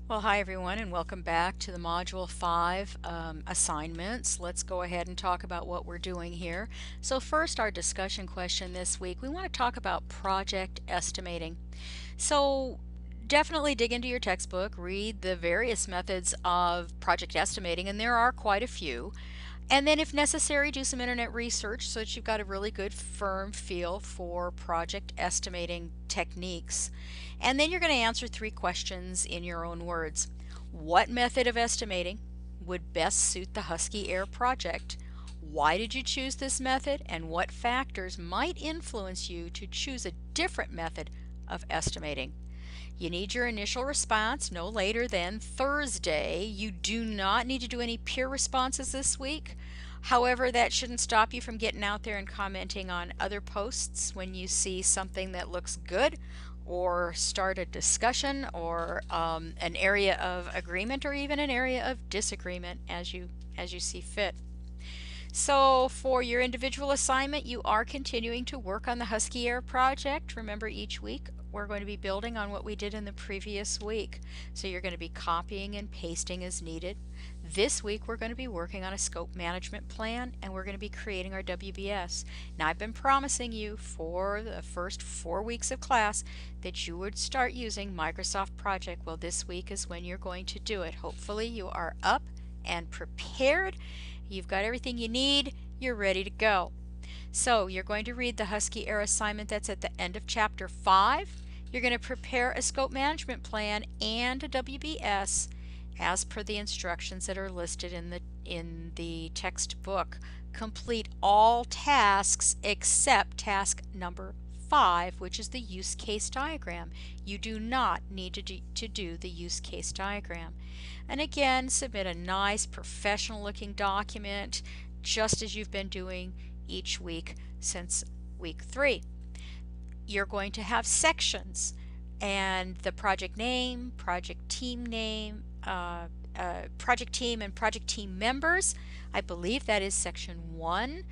Well, hi everyone, and welcome back to the Module 5 assignments. Let's go ahead and talk about what we're doing here. So first, our discussion question this week, we want to talk about project estimating. So definitely dig into your textbook, read the various methods of project estimating, and there are quite a few. And then if necessary, do some internet research so that you've got a really good firm feel for project estimating techniques. And then you're going to answer 3 questions in your own words. What method of estimating would best suit the Husky Air project? Why did you choose this method, and what factors might influence you to choose a different method of estimating? You need your initial response no later than Thursday. You do not need to do any peer responses this week. However, that shouldn't stop you from getting out there and commenting on other posts when you see something that looks good, or start a discussion, or an area of agreement, or even an area of disagreement as you see fit. So for your individual assignment, you are continuing to work on the Husky Air project. Remember, each week we're going to be building on what we did in the previous week. So you're going to be copying and pasting as needed. This week we're going to be working on a scope management plan, and we're going to be creating our WBS. Now, I've been promising you for the first 4 weeks of class that you would start using Microsoft Project. Well, this week is when you're going to do it. Hopefully you are up and prepared. You've got everything you need. You're ready to go. So you're going to read the Husky Air assignment that's at the end of Chapter 5. You're going to prepare a scope management plan and a WBS as per the instructions that are listed in the textbook. Complete all tasks except task number 5, which is the use case diagram. You do not need to do the use case diagram. And again, submit a nice professional looking document, just as you've been doing each week since week 3. You're going to have sections, and the project name, project team name, project team and project team members. I believe that is section 1.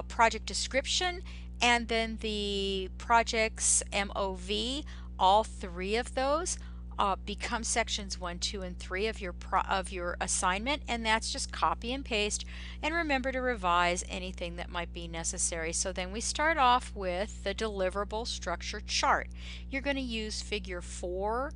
Project description, and then the project's MOV. All 3 of those become sections 1, 2, and 3 of your assignment, and that's just copy and paste, and remember to revise anything that might be necessary. So then we start off with the deliverable structure chart. You're going to use figure 5.4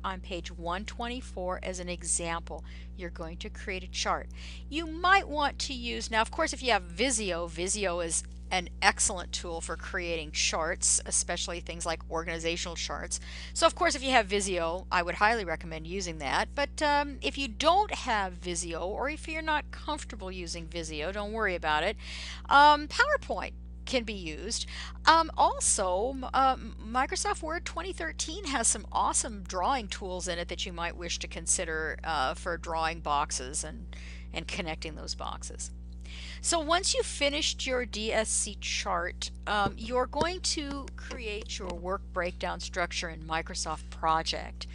on page 124 as an example. You're going to create a chart. You might want to use, now of course if you have Visio, Visio is an excellent tool for creating charts, especially things like organizational charts. So of course if you have Visio, I would highly recommend using that. But if you don't have Visio, or if you're not comfortable using Visio, don't worry about it. PowerPoint can be used. Also, Microsoft Word 2013 has some awesome drawing tools in it that you might wish to consider for drawing boxes and connecting those boxes. So once you've finished your DSC chart, you're going to create your work breakdown structure in Microsoft Project.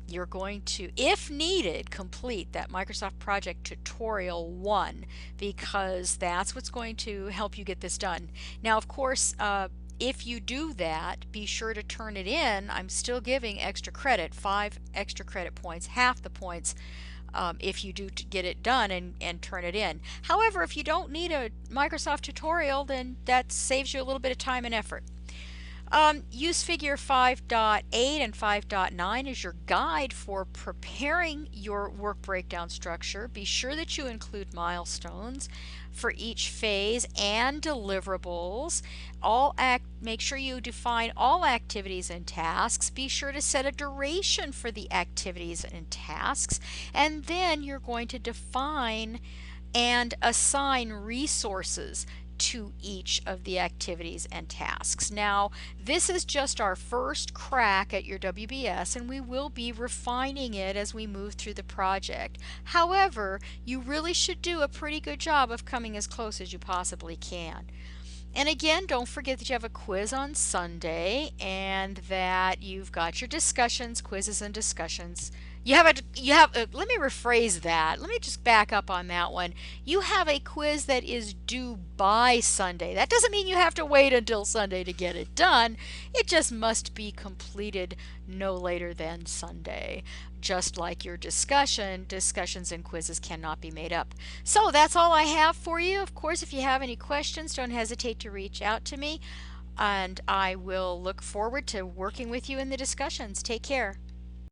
You're going to, if needed, complete that Microsoft Project Tutorial 1, because that's what's going to help you get this done. Now, of course, if you do that, be sure to turn it in. I'm still giving extra credit, 5 extra credit points, half the points, if you do get it done and turn it in. However, if you don't need a Microsoft tutorial, then that saves you a little bit of time and effort. Use figure 5.8 and 5.9 as your guide for preparing your work breakdown structure. Be sure that you include milestones for each phase and deliverables. Make sure you define all activities and tasks. Be sure to set a duration for the activities and tasks. And then you're going to define and assign resources to each of the activities and tasks. Now, this is just our first crack at your WBS, and we will be refining it as we move through the project. However, you really should do a pretty good job of coming as close as you possibly can. And again, don't forget that you have a quiz on Sunday, and that you've got your discussions, quizzes and discussions let me rephrase that. Let me just back up on that one. You have a quiz that is due by Sunday. That doesn't mean you have to wait until Sunday to get it done. It just must be completed no later than Sunday. Just like your discussions and quizzes cannot be made up. So that's all I have for you. Of course, if you have any questions, don't hesitate to reach out to me, and I will look forward to working with you in the discussions. Take care.